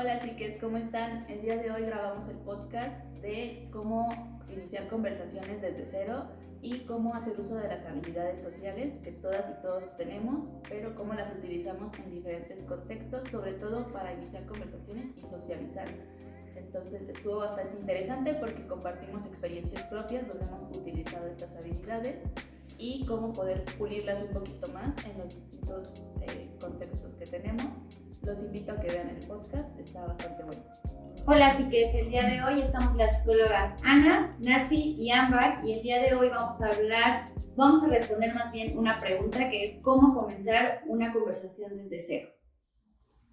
Hola psiques, ¿cómo están? El día de hoy grabamos el podcast de cómo iniciar conversaciones desde cero y cómo hacer uso de las habilidades sociales que todas y todos tenemos, pero cómo las utilizamos en diferentes contextos, sobre todo para iniciar conversaciones y socializar. Entonces estuvo bastante interesante porque compartimos experiencias propias donde hemos utilizado estas habilidades y cómo poder pulirlas un poquito más en los distintos contextos que tenemos. Los invito a que vean el podcast, está bastante bueno. Hola psiques, el día de hoy estamos las psicólogas Ana, Natsi y Ámbar, y el día de hoy vamos a responder más bien una pregunta que es ¿cómo comenzar una conversación desde cero?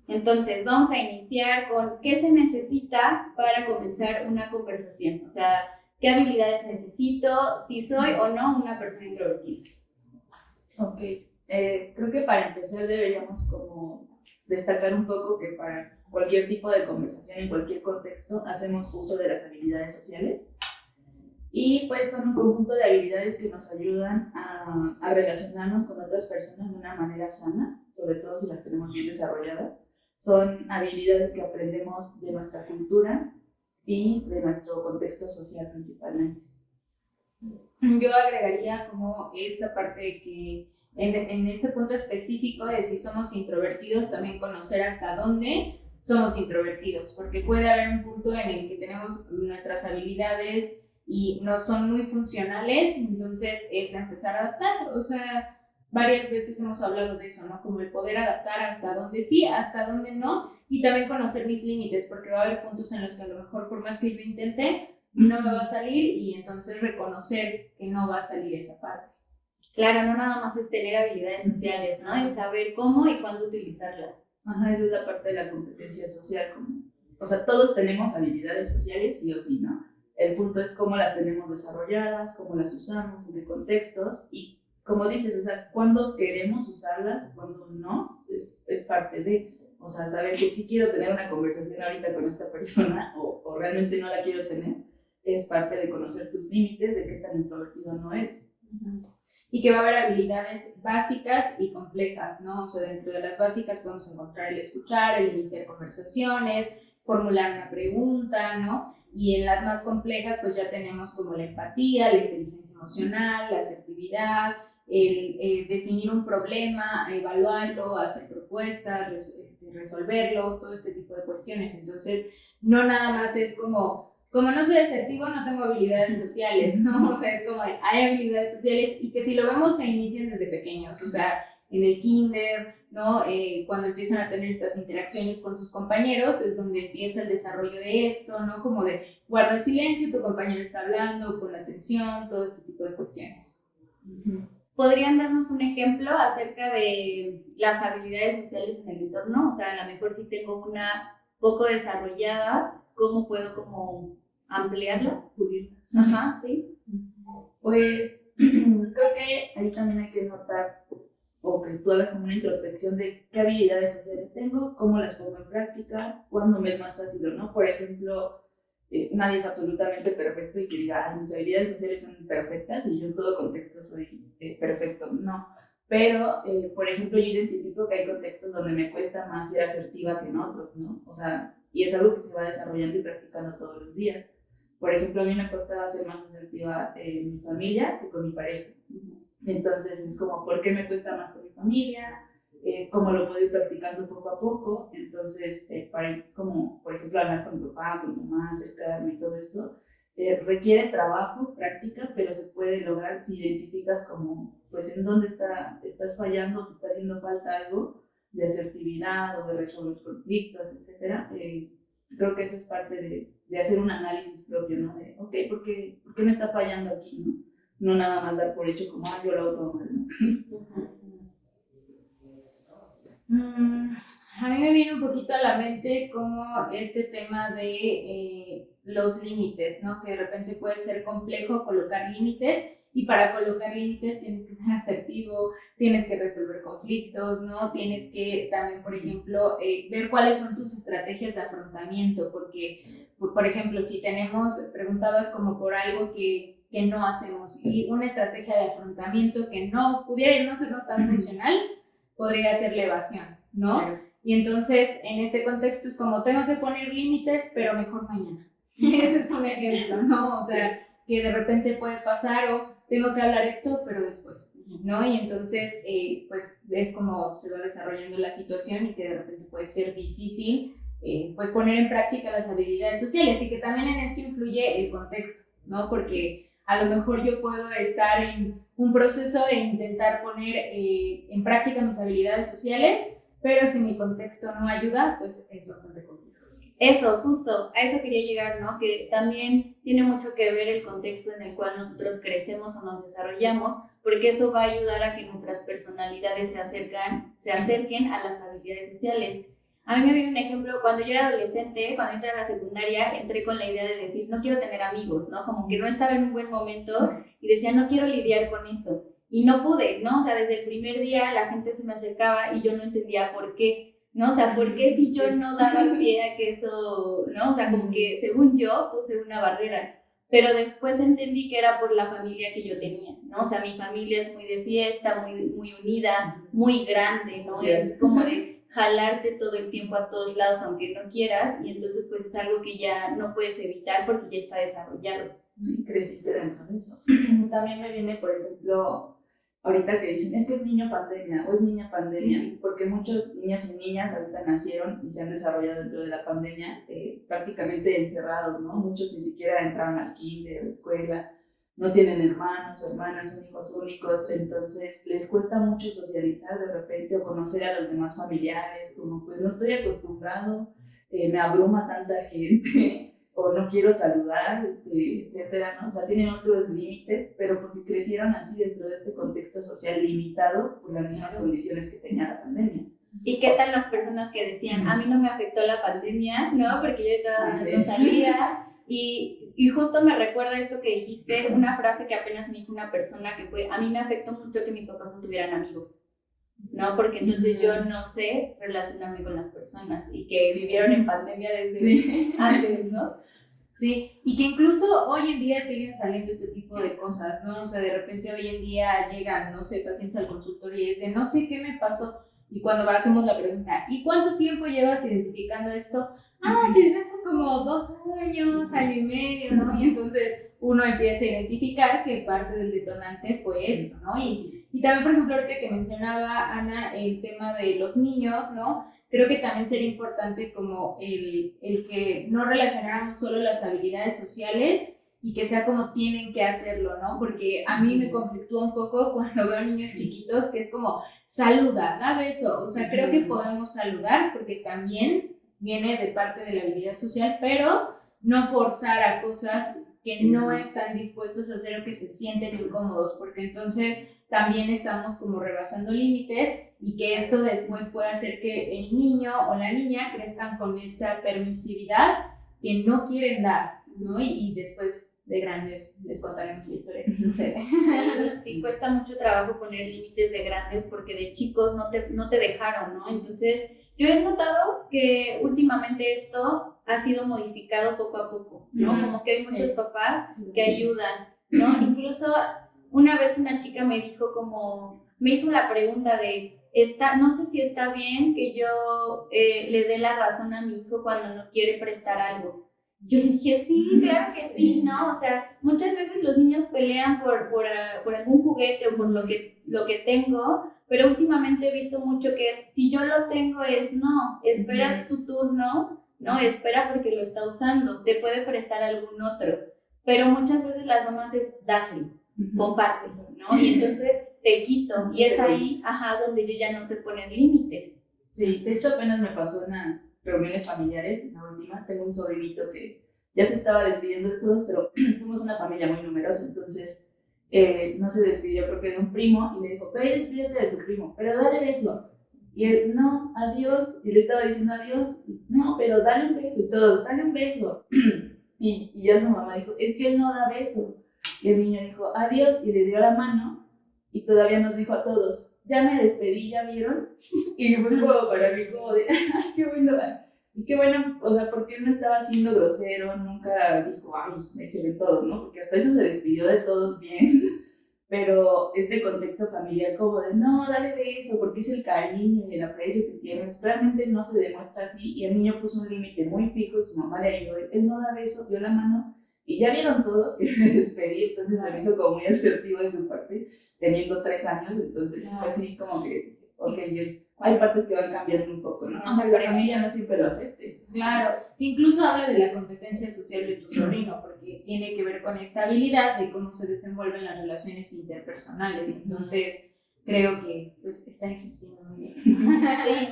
Entonces vamos a iniciar con ¿qué se necesita para comenzar una conversación? O sea, ¿qué habilidades necesito? Si soy o no una persona introvertida. Ok, creo que para empezar deberíamos como destacar un poco que para cualquier tipo de conversación, en cualquier contexto, hacemos uso de las habilidades sociales y pues son un conjunto de habilidades que nos ayudan a relacionarnos con otras personas de una manera sana, sobre todo si las tenemos bien desarrolladas. Son habilidades que aprendemos de nuestra cultura y de nuestro contexto social principalmente. Yo agregaría como esta parte de que en este punto específico de si somos introvertidos, también conocer hasta dónde somos introvertidos, porque puede haber un punto en el que tenemos nuestras habilidades y no son muy funcionales, entonces es empezar a adaptar. O sea, varias veces hemos hablado de eso, ¿no? Como el poder adaptar hasta dónde sí, hasta dónde no, y también conocer mis límites, porque va a haber puntos en los que a lo mejor por más que yo intente, no me va a salir, y entonces reconocer que no va a salir esa parte. Claro, no nada más es tener habilidades sociales, ¿no? Es saber cómo y cuándo utilizarlas. Ajá, esa es la parte de la competencia social. O sea, todos tenemos habilidades sociales, sí o sí, ¿no? El punto es cómo las tenemos desarrolladas, cómo las usamos, en qué contextos y, como dices, o sea, cuándo queremos usarlas, cuándo no, es parte de, o sea, saber que sí quiero tener una conversación ahorita con esta persona o realmente no la quiero tener, es parte de conocer tus límites, de qué tan introvertido no eres. Y que va a haber habilidades básicas y complejas, ¿no? O sea, dentro de las básicas podemos encontrar el escuchar, el iniciar conversaciones, formular una pregunta, ¿no? Y en las más complejas, pues ya tenemos como la empatía, la inteligencia emocional, la asertividad, el definir un problema, evaluarlo, hacer propuestas, resolverlo, todo este tipo de cuestiones. Entonces, no nada más es como no soy asertivo, no tengo habilidades sociales, ¿no? O sea, es como hay habilidades sociales y que si lo vemos se inician desde pequeños, o sea, en el kinder, ¿no? Cuando empiezan a tener estas interacciones con sus compañeros es donde empieza el desarrollo de esto, ¿no? Como de guarda el silencio, tu compañero está hablando, pon atención, todo este tipo de cuestiones. ¿Podrían darnos un ejemplo acerca de las habilidades sociales en el entorno? O sea, a lo mejor si tengo una poco desarrollada, ¿cómo puedo como ampliarla? Pulirla. Ajá, sí. Pues creo que ahí también hay que notar o que tú hagas como una introspección de qué habilidades sociales tengo, cómo las pongo en práctica, cuándo me es más fácil o no. Por ejemplo, nadie es absolutamente perfecto y que diga, mis habilidades sociales son perfectas y yo en todo contexto soy perfecto. No. Pero, por ejemplo, yo identifico que hay contextos donde me cuesta más ser asertiva que en otros, ¿no? O sea, y es algo que se va desarrollando y practicando todos los días. Por ejemplo, a mí me costaba ser más asertiva en mi familia que con mi pareja. Entonces, es como, ¿por qué me cuesta más con mi familia? ¿Cómo lo puedo ir practicando poco a poco? Entonces, para como, por ejemplo, hablar con mi papá, con mi mamá, acercarme y todo esto, requiere trabajo, práctica, pero se puede lograr si identificas como, pues, en dónde estás fallando, te está haciendo falta algo de asertividad o de resolver conflictos, etc. Creo que eso es parte de hacer un análisis propio, ¿no? De, ok, ¿por qué me está fallando aquí, no? No nada más dar por hecho como, yo lo hago todo mal, ¿no? A mí me viene un poquito a la mente como este tema de los límites, ¿no? Que de repente puede ser complejo colocar límites y para colocar límites tienes que ser asertivo, tienes que resolver conflictos, ¿no? Tienes que también, por ejemplo, ver cuáles son tus estrategias de afrontamiento, porque, por ejemplo, si preguntabas como por algo que no hacemos y una estrategia de afrontamiento que no pudiera no sernos tan funcional, podría ser la evasión, ¿no? Claro. Y entonces, en este contexto es como, tengo que poner límites, pero mejor mañana. Ese es un ejemplo, ¿no? O sea, que de repente puede pasar o tengo que hablar esto, pero después, ¿no? Y entonces, pues, es como se va desarrollando la situación y que de repente puede ser difícil, pues, poner en práctica las habilidades sociales y que también en esto influye el contexto, ¿no? Porque a lo mejor yo puedo estar en un proceso e intentar poner en práctica mis habilidades sociales, pero si mi contexto no ayuda, pues es bastante complicado. Eso, justo, a eso quería llegar, ¿no? Que también tiene mucho que ver el contexto en el cual nosotros crecemos o nos desarrollamos, porque eso va a ayudar a que nuestras personalidades se acerquen a las habilidades sociales. A mí me viene un ejemplo, cuando yo era adolescente, cuando entré a la secundaria, entré con la idea de decir, no quiero tener amigos, ¿no? Como que no estaba en un buen momento y decía, no quiero lidiar con eso. Y no pude, ¿no? O sea, desde el primer día la gente se me acercaba y yo no entendía por qué, ¿no? O sea, ¿por qué si yo no daba pie a que eso, ¿no? O sea, como que según yo puse una barrera. Pero después entendí que era por la familia que yo tenía, ¿no? O sea, mi familia es muy de fiesta, muy unida, muy grande, ¿no? Es como de jalarte todo el tiempo a todos lados aunque no quieras, y entonces pues es algo que ya no puedes evitar porque ya está desarrollado. Sí, creciste dentro de eso. También me viene, por ejemplo, ahorita que dicen, es que es niño pandemia o es niña pandemia, porque muchos niños y niñas ahorita nacieron y se han desarrollado dentro de la pandemia prácticamente encerrados, ¿no? Muchos ni siquiera entraron al kinder, a la escuela, no tienen hermanos o hermanas, son hijos únicos, entonces les cuesta mucho socializar de repente o conocer a los demás familiares, como pues no estoy acostumbrado, me abruma tanta gente o no quiero saludar, etcétera, ¿no? O sea, tienen otros límites, pero porque crecieron así dentro de este contexto social limitado por las mismas condiciones que tenía la pandemia. ¿Y qué tal las personas que decían, a mí no me afectó la pandemia, ¿no? Porque yo todavía no salía. Y justo me recuerda esto que dijiste, una frase que apenas me dijo una persona que fue, a mí me afectó mucho que mis papás no tuvieran amigos, ¿no? Porque entonces yo no sé relacionarme con las personas y que vivieron en pandemia desde antes, ¿no? Sí, y que incluso hoy en día siguen saliendo este tipo de cosas, ¿no? O sea, de repente hoy en día llegan, no sé, pacientes al consultorio y es de, no sé qué me pasó. Y cuando hacemos la pregunta, ¿y cuánto tiempo llevas identificando esto? Desde hace como 2 años, año y medio, ¿no? Y entonces uno empieza a identificar que parte del detonante fue esto, ¿no? Y también, por ejemplo, ahorita que mencionaba Ana el tema de los niños, ¿no? Creo que también sería importante como el que no relacionáramos solo las habilidades sociales y que sea como tienen que hacerlo, ¿no? Porque a mí me conflictúa un poco cuando veo niños chiquitos que es como, saluda, da beso, o sea, creo que podemos saludar porque también viene de parte de la habilidad social, pero no forzar a cosas que no están dispuestos a hacer o que se sienten incómodos, porque entonces también estamos como rebasando límites y que esto después puede hacer que el niño o la niña crezcan con esta permisividad que no quieren dar, ¿no? Y después de grandes les contaremos la historia que sucede. Sí, cuesta mucho trabajo poner límites de grandes porque de chicos no te dejaron, ¿no? Entonces, yo he notado que últimamente esto ha sido modificado poco a poco, ¿no? Como que hay muchos papás que ayudan, ¿no? Incluso una vez una chica me dijo me hizo la pregunta de, no sé si está bien que yo le dé la razón a mi hijo cuando no quiere prestar algo. Yo le dije, sí, claro que sí, ¿no? O sea, muchas veces los niños pelean por algún juguete o por lo que tengo, pero últimamente he visto mucho que es, si yo lo tengo es, no, espera tu turno, no, espera porque lo está usando, te puede prestar algún otro. Pero muchas veces las mamás es, dáselo, compártelo, ¿no? Y entonces te quito, y es ahí, donde yo ya no sé poner límites. Sí, de hecho apenas me pasó en las reuniones familiares, en la última, tengo un sobrinito que ya se estaba despidiendo de todos, pero somos una familia muy numerosa, entonces no se despidió creo que de un primo y le dijo, ve, despídete de tu primo, pero dale beso. Y él, no, adiós, y le estaba diciendo adiós, no, pero dale un beso y todo, dale un beso. Y ya su mamá dijo, es que él no da beso. Y el niño dijo, adiós, y le dio la mano. Y todavía nos dijo a todos, ya me despedí, ¿ya vieron? Y fue como para mí como de, ay, qué bueno. Y qué bueno, o sea, porque él no estaba siendo grosero, nunca dijo, ay, ahí se ven todos, ¿no? Porque hasta eso se despidió de todos bien. pero este contexto familiar como de no, dale beso, porque es el cariño y el aprecio que tienes, realmente no se demuestra así, y el niño puso un límite muy fijo y su mamá le ayudó, él no da beso, dio la mano, y ya vieron todos que me despedí, entonces se me hizo como muy asertivo de su parte, teniendo 3 años, entonces pues sí, como que, ok, hay partes que van cambiando un poco, ¿no? Aunque la familia no siempre lo acepte. Claro, que incluso habla de la competencia social de tu sobrino, porque tiene que ver con esta habilidad de cómo se desenvuelven las relaciones interpersonales. Entonces, creo que pues está ejerciendo muy bien.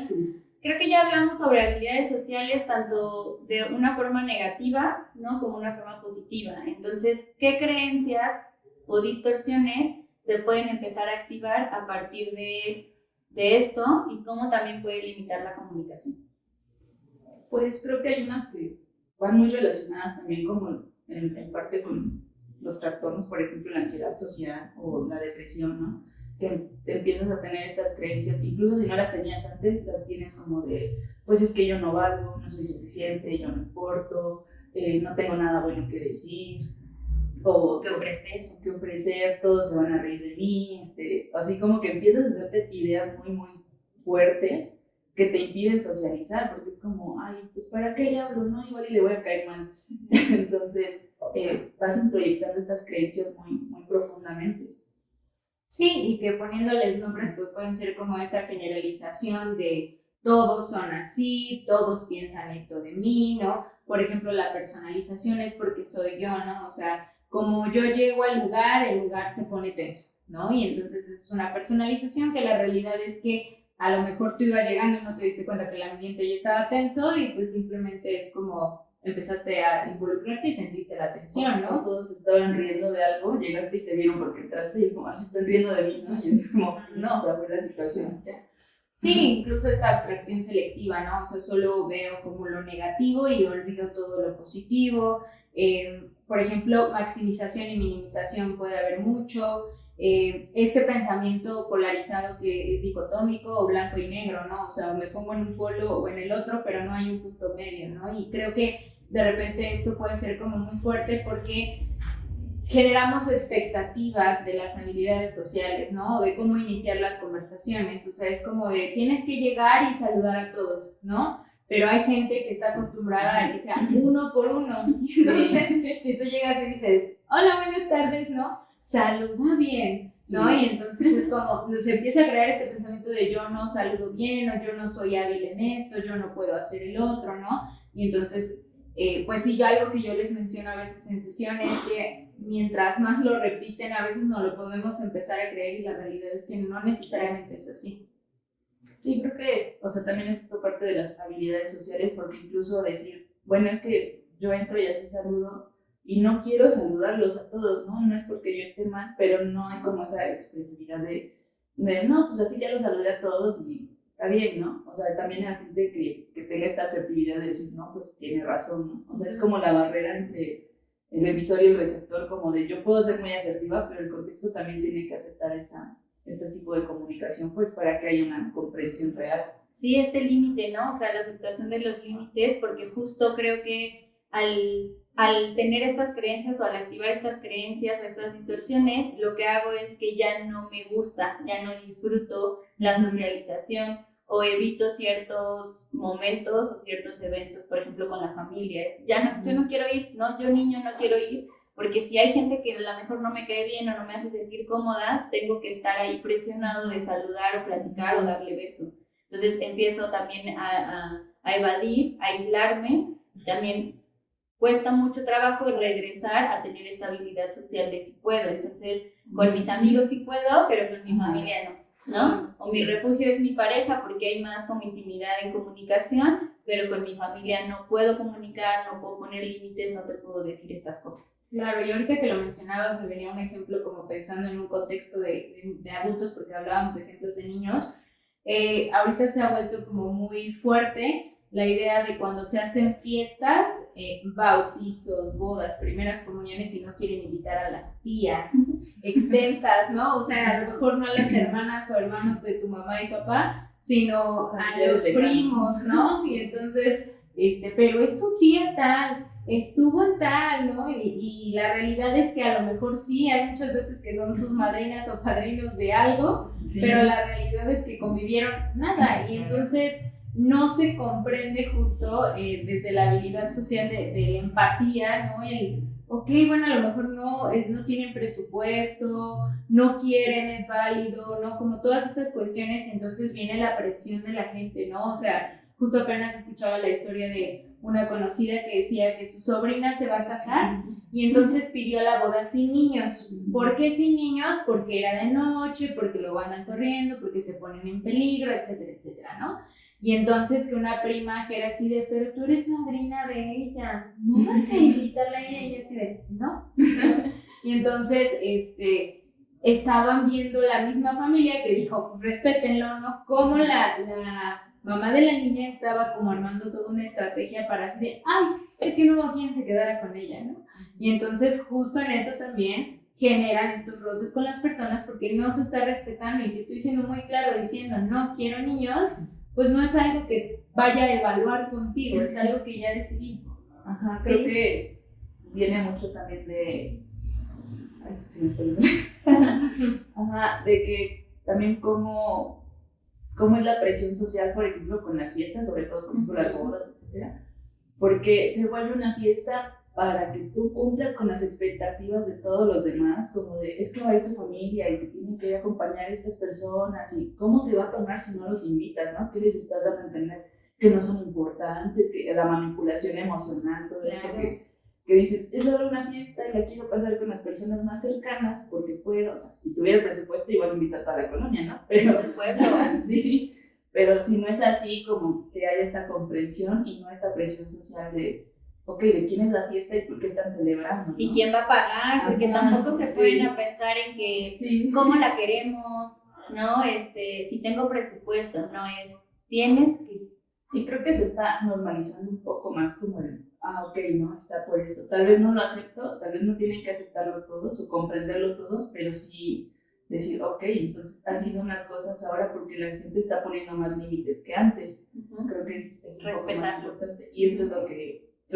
Sí. Creo que ya hablamos sobre habilidades sociales tanto de una forma negativa, ¿no? Como una forma positiva. Entonces, ¿qué creencias o distorsiones se pueden empezar a activar a partir de esto y cómo también puede limitar la comunicación? Pues creo que hay unas que van muy relacionadas también como en parte con los trastornos, por ejemplo la ansiedad social o la depresión, ¿no? Que te empiezas a tener estas creencias, incluso si no las tenías antes, las tienes como de, pues es que yo no valgo, no soy suficiente, yo no importo, no tengo nada bueno que decir, o que ofrecer, todos se van a reír de mí, así como que empiezas a hacerte ideas muy, muy fuertes que te impiden socializar, porque es como, ay, pues ¿para qué le hablo? No, igual y le voy a caer mal. Entonces, vas introyectando estas creencias muy, muy profundamente. Sí, y que poniéndoles nombres pues pueden ser como esta generalización de todos son así, todos piensan esto de mí, ¿no? Por ejemplo, la personalización es porque soy yo, ¿no? O sea, como yo llego al lugar, el lugar se pone tenso, ¿no? Y entonces es una personalización que la realidad es que a lo mejor tú ibas llegando y no te diste cuenta que el ambiente ya estaba tenso y pues simplemente es como empezaste a involucrarte y sentiste la tensión, ¿no? Todos estaban riendo de algo, llegaste y te vieron porque entraste y es como, se están riendo de mí, ¿no? Y es como, pues no, o sea, fue la situación, ya. Sí, incluso esta abstracción selectiva, ¿no? O sea, solo veo como lo negativo y olvido todo lo positivo. Por ejemplo, maximización y minimización puede haber mucho. Este pensamiento polarizado que es dicotómico o blanco y negro, ¿no? O sea, me pongo en un polo o en el otro, pero no hay un punto medio, ¿no? Y creo que de repente esto puede ser como muy fuerte porque generamos expectativas de las habilidades sociales, ¿no? O de cómo iniciar las conversaciones. O sea, es como de tienes que llegar y saludar a todos, ¿no? Pero hay gente que está acostumbrada a que sea uno por uno. Entonces, si tú llegas y dices, hola, buenas tardes, ¿no? Saluda bien, ¿no? Sí. Y entonces es como, se empieza a crear este pensamiento de yo no saludo bien, o yo no soy hábil en esto, yo no puedo hacer el otro, ¿no? Y entonces, pues sí, yo algo que yo les menciono a veces en sesiones es que mientras más lo repiten, a veces no lo podemos empezar a creer y la realidad es que no necesariamente es así. Sí, creo que, o sea, también es parte de las habilidades sociales, porque incluso decir, bueno, es que yo entro y así saludo y no quiero saludarlos a todos, ¿no? No es porque yo esté mal, pero no hay como esa expresividad de no, pues así ya los saludé a todos y está bien, ¿no? O sea, también hay gente que tenga esta asertividad de decir, no, pues tiene razón, ¿no? O sea, es como la barrera entre el emisor y el receptor, como de yo puedo ser muy asertiva, pero el contexto también tiene que aceptar este tipo de comunicación, pues para que haya una comprensión real. Sí, este límite, ¿no? O sea, la aceptación de los límites, porque justo creo que al tener estas creencias o al activar estas creencias o estas distorsiones, lo que hago es que ya no me gusta, ya no disfruto la socialización o evito ciertos momentos o ciertos eventos, por ejemplo, con la familia. Ya no, yo no quiero ir, ¿no? Yo niño no quiero ir, porque si hay gente que a lo mejor no me cae bien o no me hace sentir cómoda, tengo que estar ahí presionado de saludar o platicar o darle beso. Entonces empiezo también a evadir, a aislarme, también cuesta mucho trabajo regresar a tener esta habilidad social de si puedo. Entonces, con mis amigos sí puedo, pero con mi familia no. O mi refugio es mi pareja porque hay más como intimidad en comunicación, pero con mi familia no puedo comunicar, no puedo poner límites, no te puedo decir estas cosas. Claro, y ahorita que lo mencionabas me venía un ejemplo como pensando en un contexto de adultos, porque hablábamos de ejemplos de niños. Ahorita se ha vuelto como muy fuerte la idea de cuando se hacen fiestas, bautizos, bodas, primeras comuniones y no quieren invitar a las tías extensas, ¿no? O sea, a lo mejor no a las hermanas o hermanos de tu mamá y papá, sino a los primos, ¿no? Y entonces pero es tu tía tal, estuvo en tal, ¿no? Y la realidad es que a lo mejor sí, hay muchas veces que son sus madrinas o padrinos de algo, Sí. pero la realidad es que convivieron nada, y entonces no se comprende justo desde la habilidad social de la empatía, ¿no? Ok, bueno, a lo mejor no tienen presupuesto, no quieren, es válido, ¿no? Como todas estas cuestiones, y entonces viene la presión de la gente, ¿no? O sea, justo apenas escuchaba la historia de una conocida que decía que su sobrina se va a casar y entonces pidió la boda sin niños. ¿Por qué sin niños? Porque era de noche, porque luego andan corriendo, porque se ponen en peligro, etcétera, etcétera, ¿no? Y entonces que una prima que era así de, pero tú eres madrina de ella, ¿no vas a invitarla a ella? Y ella así de, ¿no? Y entonces, estaban viendo la misma familia que dijo, pues respétenlo, ¿no? Como la mamá de la niña estaba como armando toda una estrategia para así de, ay, es que no hubo quien se quedara con ella, ¿no? Y entonces justo en esto también generan estos roces con las personas porque no se está respetando, y si estoy siendo muy claro diciendo no quiero niños, pues no es algo que vaya a evaluar contigo, es algo que ya decidí. Ajá, creo que viene mucho también de... Ay, se me está olvidando. Ajá, de que también cómo es la presión social, por ejemplo, con las fiestas, sobre todo, por ejemplo, las bodas, etcétera, porque se vuelve una fiesta para que tú cumplas con las expectativas de todos los demás, como de, es que va a ir tu familia y te tienen que acompañar estas personas, y cómo se va a tomar si no los invitas, ¿no? ¿Qué les estás dando a entender? Que no son importantes, que la manipulación emocional, todo esto que dices, es solo una fiesta y la quiero pasar con las personas más cercanas porque puedo, o sea, si tuviera el presupuesto igual me invito a toda la colonia, ¿no? Pero el pueblo. sí, pero si no es así, como que hay esta comprensión y no esta presión social de, ok, ¿de quién es la fiesta y por qué están celebrando, ¿no? ¿Y quién va a pagar? Porque tampoco se pueden a pensar en que cómo la queremos, ¿no? Si tengo presupuesto, no es, tienes que... Y creo que se está normalizando un poco más como el, ok, no, está por esto. Tal vez no lo acepto, tal vez no tienen que aceptarlo todos o comprenderlo todos, pero sí decir, ok, entonces así son las cosas ahora porque la gente está poniendo más límites que antes. Creo que es un poco más importante. Y esto es lo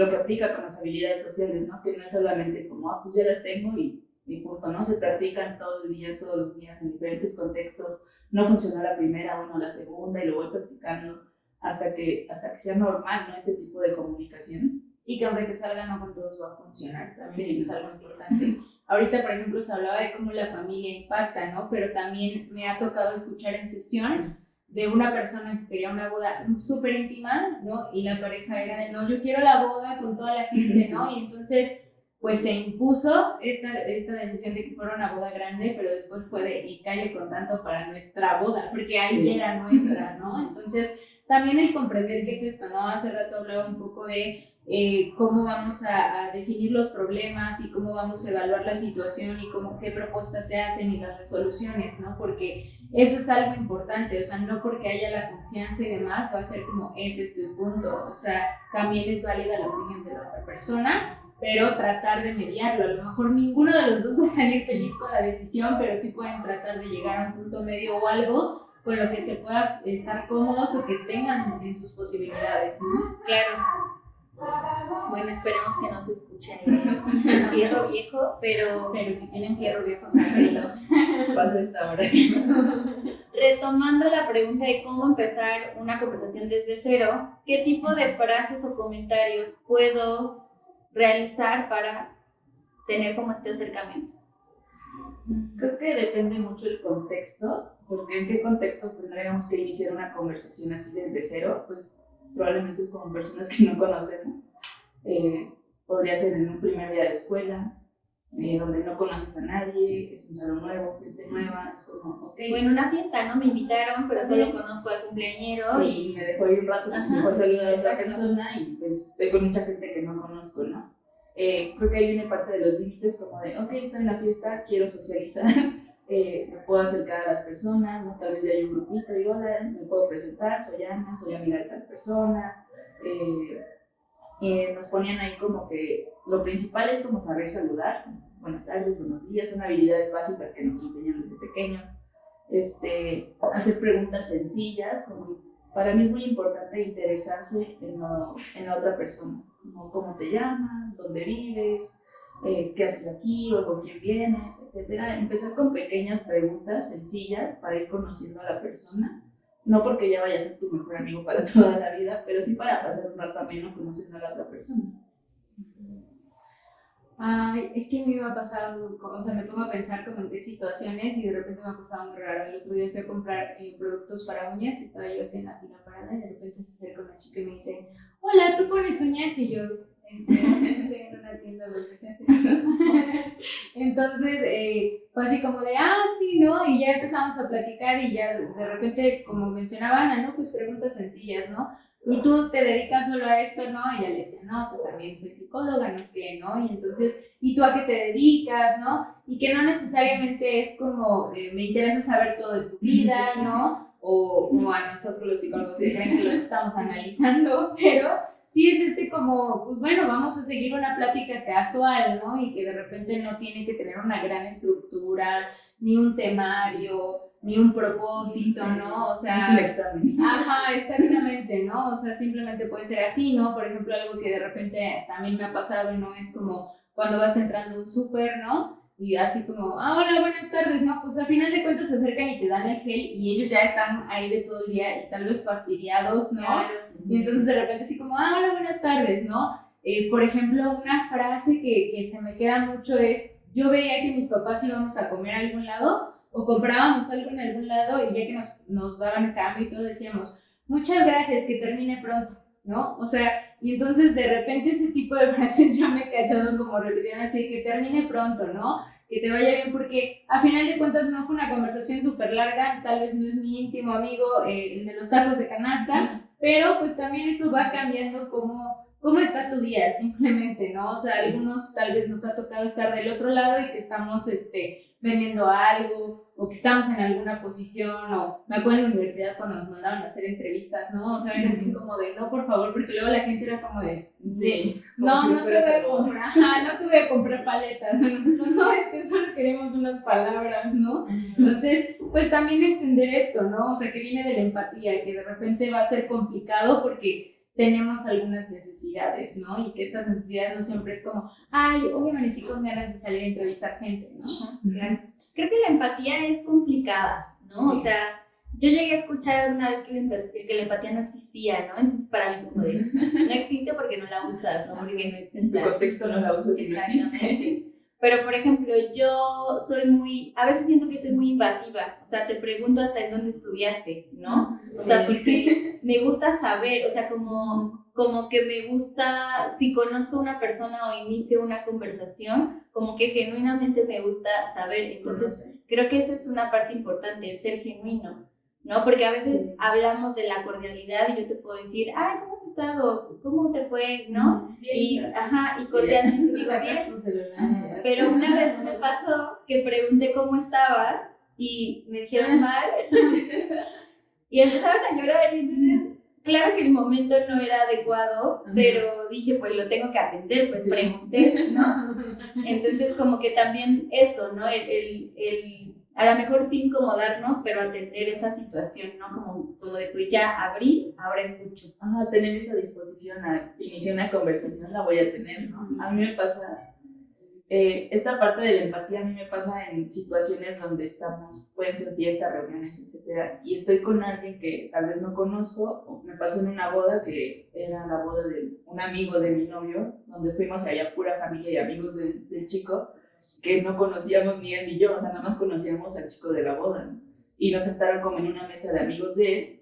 que aplica con las habilidades sociales, ¿no? Que no es solamente como, pues ya las tengo y punto, ¿no? Se practican todo el día, todos los días, en diferentes contextos. No funcionó la primera, bueno, la segunda, y lo voy practicando hasta que sea normal, ¿no? Este tipo de comunicación. Y que aunque te salga, no con todos va a funcionar. También eso es algo importante. Ahorita, por ejemplo, se hablaba de cómo la familia impacta, ¿no? Pero también me ha tocado escuchar en sesión de una persona que quería una boda súper íntima, ¿no? Y la pareja era de, no, yo quiero la boda con toda la gente, ¿no? Y entonces, pues se impuso esta decisión de que fuera una boda grande, pero después fue de, y cállate con tanto para nuestra boda, porque ahí era nuestra, ¿no? Entonces, también el comprender qué es esto, ¿no? Hace rato hablaba un poco de cómo vamos a definir los problemas y cómo vamos a evaluar la situación y qué propuestas se hacen y las resoluciones, ¿no? Porque eso es algo importante, o sea, no porque haya la confianza y demás va a ser como ese es tu punto, o sea, también es válida la opinión de la otra persona, pero tratar de mediarlo. A lo mejor ninguno de los dos va a salir feliz con la decisión, pero sí pueden tratar de llegar a un punto medio o algo con lo que se pueda estar cómodos o que tengan en sus posibilidades, ¿no? Claro. Bueno, esperemos que no se escuchen el fierro viejo, pero si tienen fierro viejo, sáquenlo. Pasa esta hora. Retomando la pregunta de cómo empezar una conversación desde cero, ¿qué tipo de frases o comentarios puedo realizar para tener como este acercamiento? Creo que depende mucho el contexto, porque en qué contextos tendríamos que iniciar una conversación así desde cero, pues probablemente es con personas que no conocemos. Podría ser en un primer día de escuela, donde no conoces a nadie, es un salón nuevo, gente nueva, es como, ok. Bueno, una fiesta, ¿no? Me invitaron, pero solo conozco al cumpleañero y me dejó ir un rato, me fue a saludar a otra persona y pues estoy con mucha gente que no conozco, ¿no? Creo que ahí viene parte de los límites, como de, ok, estoy en la fiesta, quiero socializar, me puedo acercar a las personas, ¿no? Tal vez ya hay un grupito y hola, me puedo presentar, soy Ana, soy amiga de tal persona. Nos ponían ahí como que lo principal es como saber saludar, buenas tardes, buenos días, son habilidades básicas que nos enseñan desde pequeños. Hacer preguntas sencillas, como para mí es muy importante interesarse en la otra persona, como cómo te llamas, dónde vives, qué haces aquí o con quién vienes, etcétera. Empezar con pequeñas preguntas sencillas para ir conociendo a la persona, no porque ya vaya a ser tu mejor amigo para toda la vida, pero sí para pasar un rato ameno conociendo a la otra persona. Ay, es que a mí me ha pasado, o sea, me pongo a pensar como en qué situaciones y de repente me ha pasado muy raro. El otro día fui a comprar productos para uñas y estaba yo así en la fila parada y de repente se acerca una chica y me dice, hola, ¿tú pones uñas? Y yo, estoy en una tienda de uñas. Entonces, fue así como de, sí, ¿no? Y ya empezamos a platicar y ya de repente, como mencionaba Ana, ¿no? Pues preguntas sencillas, ¿no? Y tú te dedicas solo a esto, ¿no? Y ella le decía, no, pues también soy psicóloga, no sé qué, ¿no? Y entonces, ¿y tú a qué te dedicas, no? Y que no necesariamente es como, me interesa saber todo de tu vida, ¿no? O a nosotros los psicólogos que creen que los estamos analizando, pero sí es como, pues bueno, vamos a seguir una plática casual, ¿no? Y que de repente no tiene que tener una gran estructura, ni un temario, ni un propósito, ¿no? O sea, es un examen. Ajá, exactamente, ¿no? O sea, simplemente puede ser así, ¿no? Por ejemplo, algo que de repente también me ha pasado, ¿no? Es como cuando vas entrando a un súper, ¿no? Y así como, hola, buenas tardes, ¿no? Pues al final de cuentas se acercan y te dan el gel y ellos ya están ahí de todo el día y tal vez fastidiados, ¿no? Claro. Y entonces de repente así como, hola, buenas tardes, ¿no? Por ejemplo, una frase que se me queda mucho es, yo veía que mis papás íbamos a comer a algún lado o comprábamos algo en algún lado y ya que nos daban cambio y todo decíamos, muchas gracias, que termine pronto, ¿no? O sea, y entonces de repente ese tipo de frases ya me he cachado como repitiendo así, que termine pronto, ¿no? Que te vaya bien, porque a final de cuentas no fue una conversación súper larga, tal vez no es mi íntimo amigo, el de los tacos de canasta, pero pues también eso va cambiando cómo está tu día, simplemente, ¿no? O sea, sí. Algunos tal vez nos ha tocado estar del otro lado y que estamos, vendiendo algo, o que estamos en alguna posición, o me acuerdo en la universidad cuando nos mandaban a hacer entrevistas, ¿no? O sea, era así como de, no, por favor, porque luego la gente era como de, sí, no te voy a comprar, no te voy a comprar paletas, nosotros no, solo queremos unas palabras, ¿no? Entonces, pues también entender esto, ¿no? O sea, que viene de la empatía, que de repente va a ser complicado porque tenemos algunas necesidades, ¿no? Y que estas necesidades no siempre es como, hoy amanecí con ganas de salir a entrevistar gente, ¿no? Claro. Creo que la empatía es complicada, ¿no? Sí. O sea, yo llegué a escuchar una vez que la empatía no existía, ¿no? Entonces para mí como de, no existe porque no la usas, ¿no? Porque no existe. En tu contexto no la usas y no existe. Pero, por ejemplo, yo a veces siento que soy muy invasiva, o sea, te pregunto hasta en dónde estudiaste, ¿no? O sea, porque me gusta saber, o sea, como que me gusta, si conozco a una persona o inicio una conversación, como que genuinamente me gusta saber, entonces creo que esa es una parte importante, el ser genuino, ¿no? Porque a veces hablamos de la cordialidad y yo te puedo decir, ¿cómo has estado? ¿Cómo te fue? ¿no? Bien, y cordialmente digo, bien. Tu celular. Pero una vez me pasó que pregunté cómo estaba y me dijeron mal y empezaron a llorar y entonces, claro que el momento no era adecuado, pero dije, pues lo tengo que atender, pues pregunté, ¿no? Entonces como que también eso, ¿no? A lo mejor sin incomodarnos, pero atender esa situación, ¿no? Como de, pues ya abrí, ahora escucho. Tener esa disposición a iniciar una conversación la voy a tener, ¿no? A mí me pasa, esta parte de la empatía a mí me pasa en situaciones donde estamos, pueden ser fiestas, reuniones, etcétera, y estoy con alguien que tal vez no conozco, o me pasó en una boda que era la boda de un amigo de mi novio, donde fuimos allá pura familia y amigos del chico, que no conocíamos ni él ni yo, o sea, nada más conocíamos al chico de la boda, ¿no? Y nos sentaron como en una mesa de amigos de él,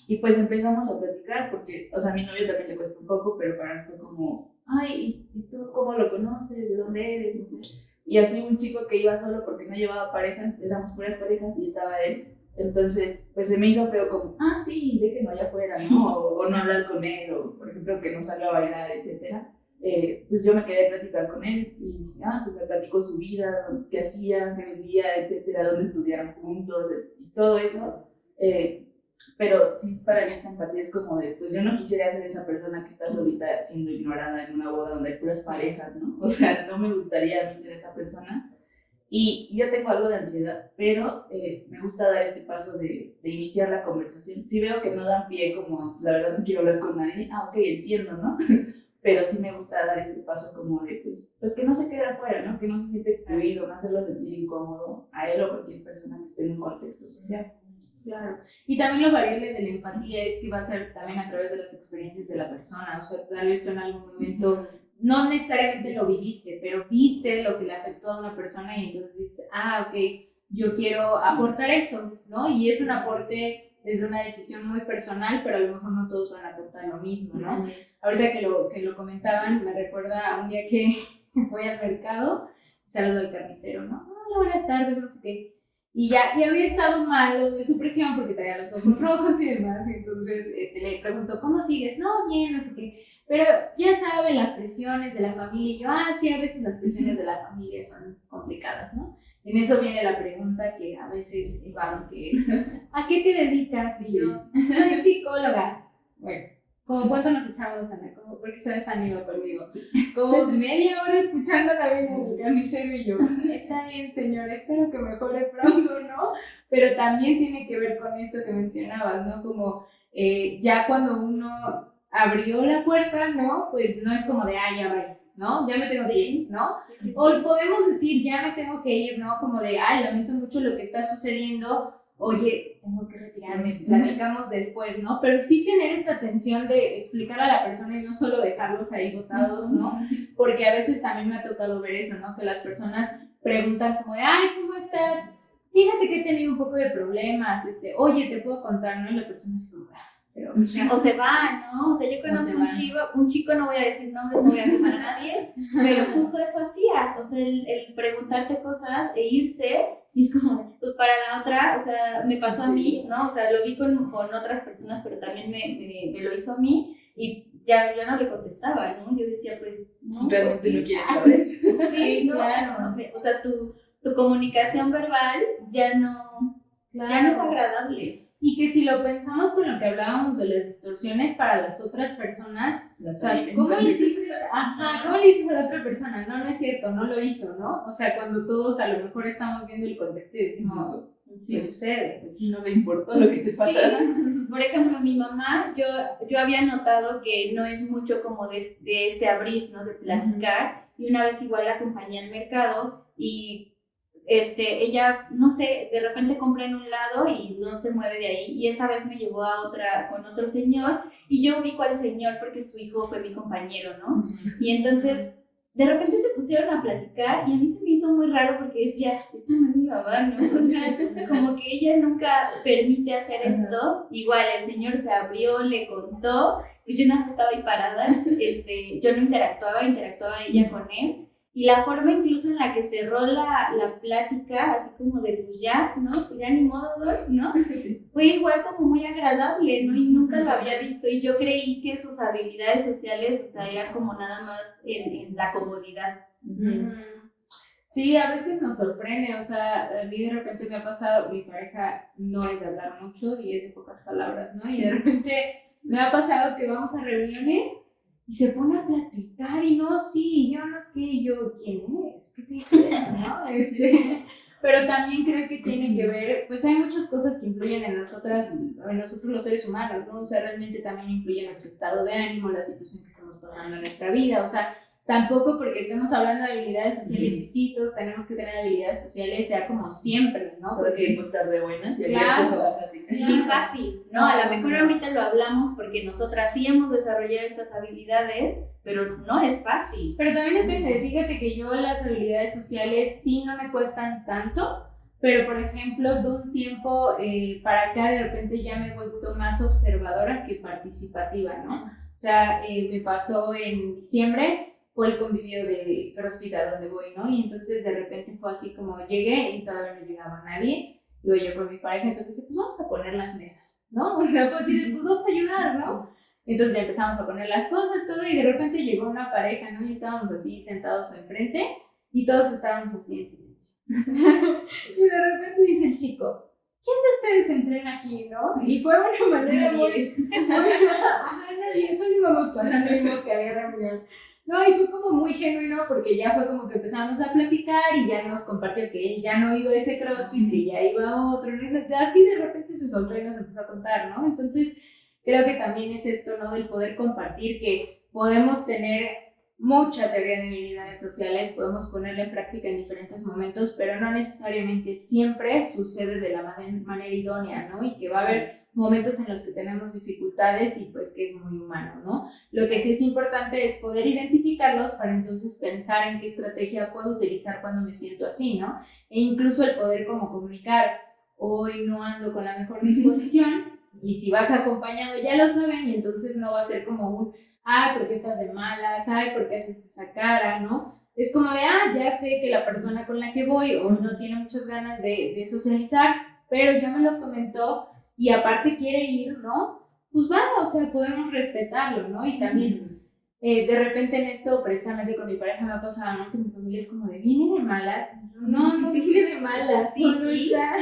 y pues empezamos a platicar, porque, o sea, a mi novio también le cuesta un poco, pero para mí fue como, ¿y tú cómo lo conoces? ¿De dónde eres? No sé. Y así un chico que iba solo porque no llevaba parejas, éramos puras parejas y estaba él, entonces, pues se me hizo feo como, sí, déjenlo allá afuera, ¿no? O no hablar con él, o por ejemplo, que no salga a bailar, etcétera. Pues yo me quedé a platicar con él y dije, pues me platicó su vida, qué hacía, qué vendía, etcétera, dónde estudiaron juntos y todo eso. Pero sí, para mí esta empatía es como de, pues yo no quisiera ser esa persona que está solita siendo ignorada en una boda donde hay puras parejas, ¿no? O sea, no me gustaría a mí ser esa persona. Y yo tengo algo de ansiedad, pero me gusta dar este paso de iniciar la conversación. Si veo que no dan pie, como la verdad no quiero hablar con nadie, ok, entiendo, ¿no? Pero sí me gusta dar este paso como de, pues que no se quede afuera, ¿no? Que no se siente excluido, no hacerlo sentir incómodo a él o cualquier persona que esté en un contexto social. Claro. Y también lo variable de la empatía es que va a ser también a través de las experiencias de la persona. O sea, tal vez tú en algún momento no necesariamente lo viviste, pero viste lo que le afectó a una persona y entonces dices, ok, yo quiero aportar eso, ¿no? Y es un aporte desde una decisión muy personal, pero a lo mejor no todos van a aportar lo mismo, ¿no? Ahorita que lo comentaban, me recuerda a un día que voy al mercado, saludo al carnicero, ¿no? Hola, buenas tardes, no sé qué. Y había estado malo de su presión porque traía los ojos rojos y demás. Entonces le pregunto, ¿cómo sigues? No, bien, no sé qué. Pero ya sabe las presiones de la familia. Y yo, sí, a veces las presiones de la familia son complicadas, ¿no? En eso viene la pregunta que a veces evado, que es, ¿a qué te dedicas? Y yo, soy psicóloga. Bueno, ¿como cuánto nos echamos, Ana? Porque se han ido conmigo. Como media hora escuchando la vida del carnicero y yo, está bien, señor, espero que mejore pronto, ¿no? Pero también tiene que ver con esto que mencionabas, ¿no? Como ya cuando uno abrió la puerta, ¿no? Pues no es como de, ya va, ¿no? Ya me tengo que ir, ¿no? Sí. O podemos decir, ya me tengo que ir, ¿no? Como de, lamento mucho lo que está sucediendo, oye, tengo que retirarme, platicamos después, ¿no? Pero sí tener esta atención de explicar a la persona y no solo dejarlos ahí botados, ¿no? Porque a veces también me ha tocado ver eso, ¿no? Que las personas preguntan como de, ¿cómo estás? Fíjate que he tenido un poco de problemas, oye, te puedo contar, ¿no? Y la persona así como, pero... O se va, ¿no? O sea, yo conozco un chico, no voy a decir nombres, no voy a quemar a nadie, pero justo eso hacía, o sea, el preguntarte cosas e irse, y es como, pues para la otra, o sea, me pasó a mí, ¿no? O sea, lo vi con otras personas, pero también me lo hizo a mí, y ya no le contestaba, ¿no? Yo decía, pues, no. Realmente no quieres saber. Sí, no, claro. No, o sea, tu comunicación verbal ya no es agradable. Y que si lo pensamos con lo que hablábamos de las distorsiones para las otras personas, o sea, ¿cómo le dices a la otra persona? No es cierto, no lo hizo, ¿no? O sea, cuando todos a lo mejor estamos viendo el contexto y decimos, sí sucede. Sí, no le importó lo que te pasara. Sí. Por ejemplo, mi mamá, yo había notado que no es mucho como de este abrir, ¿no? De platicar. Y una vez igual la acompañé al mercado y ella, no sé, de repente compra en un lado y no se mueve de ahí, y esa vez me llevó con otro señor, y yo ubico al señor porque su hijo fue mi compañero, ¿no? Y entonces, de repente se pusieron a platicar, y a mí se me hizo muy raro porque decía, esta no es mi mamá, ¿no? O sea, como que ella nunca permite hacer esto. Igual, el señor se abrió, le contó, pues yo nada más estaba ahí parada, yo no interactuaba ella con él. Y la forma incluso en la que cerró la plática, así como de pues ya, ¿no? Pues ya ni modo, ¿no? Sí. Fue igual como muy agradable, ¿no? Y nunca lo había visto. Y yo creí que sus habilidades sociales, o sea, eran como nada más en la comodidad. Sí, a veces nos sorprende, o sea, a mí de repente me ha pasado, mi pareja no es de hablar mucho y es de pocas palabras, ¿no? Y de repente me ha pasado que vamos a reuniones y se pone a platicar y no, sí, yo no sé qué, yo, ¿quién es? ¿Qué te dice? ¿No? Pero también creo que tiene que ver, pues hay muchas cosas que influyen en nosotros los seres humanos, ¿no? O sea, realmente también influye nuestro estado de ánimo, la situación que estamos pasando en nuestra vida, o sea, tampoco porque estemos hablando de habilidades sociales y citos, tenemos que tener habilidades sociales ya como siempre, ¿no? Porque pues estar de buenas y claro, abiertos a la plática. Es muy fácil, ¿no? A lo mejor ahorita lo hablamos porque nosotras sí hemos desarrollado estas habilidades, pero no es fácil. Pero también depende, fíjate que yo las habilidades sociales sí no me cuestan tanto, pero por ejemplo, de un tiempo para acá de repente ya me he vuelto más observadora que participativa, ¿no? O sea, me pasó en diciembre, fue el convivio de CrossFit a donde voy, ¿no? Y entonces de repente fue así como llegué y todavía no llegaba nadie, y yo con mi pareja, entonces dije, pues vamos a poner las mesas, ¿no? O sea, fue así, pues vamos a ayudar, ¿no? Entonces ya empezamos a poner las cosas, todo, y de repente llegó una pareja, ¿no? Y estábamos así sentados enfrente, y todos estábamos así en silencio. Y de repente dice el chico, ¿quién de ustedes entrena aquí, no? Y fue una manera muy nadie, solo íbamos pasando y vimos que había reunión. No, y fue como muy genuino porque ya fue como que empezamos a platicar y ya nos compartió que él ya no iba a ese CrossFit, que ya iba a otro, ¿no? Así de repente se soltó y nos empezó a contar, ¿no? Entonces, creo que también es esto, ¿no? Del poder compartir, que podemos tener mucha teoría de habilidades sociales, podemos ponerla en práctica en diferentes momentos, pero no necesariamente siempre sucede de la manera idónea, ¿no? Y que va a haber momentos en los que tenemos dificultades y pues que es muy humano, ¿no? Lo que sí es importante es poder identificarlos para entonces pensar en qué estrategia puedo utilizar cuando me siento así, ¿no? E incluso el poder como comunicar, hoy no ando con la mejor disposición, y si vas acompañado ya lo saben y entonces no va a ser como un, ay, ¿por qué estás de malas? Ay, ¿por qué haces esa cara? ¿No? Es como de, ya sé que la persona con la que voy o no tiene muchas ganas de socializar, pero ya me lo comentó y aparte quiere ir, ¿no? Pues vamos, o sea, podemos respetarlo, ¿no? Y también, de repente en esto, precisamente con mi pareja me ha pasado, ¿no? Que mi familia es como de, ¿viene de malas? No viene de malas, Sí, solo está,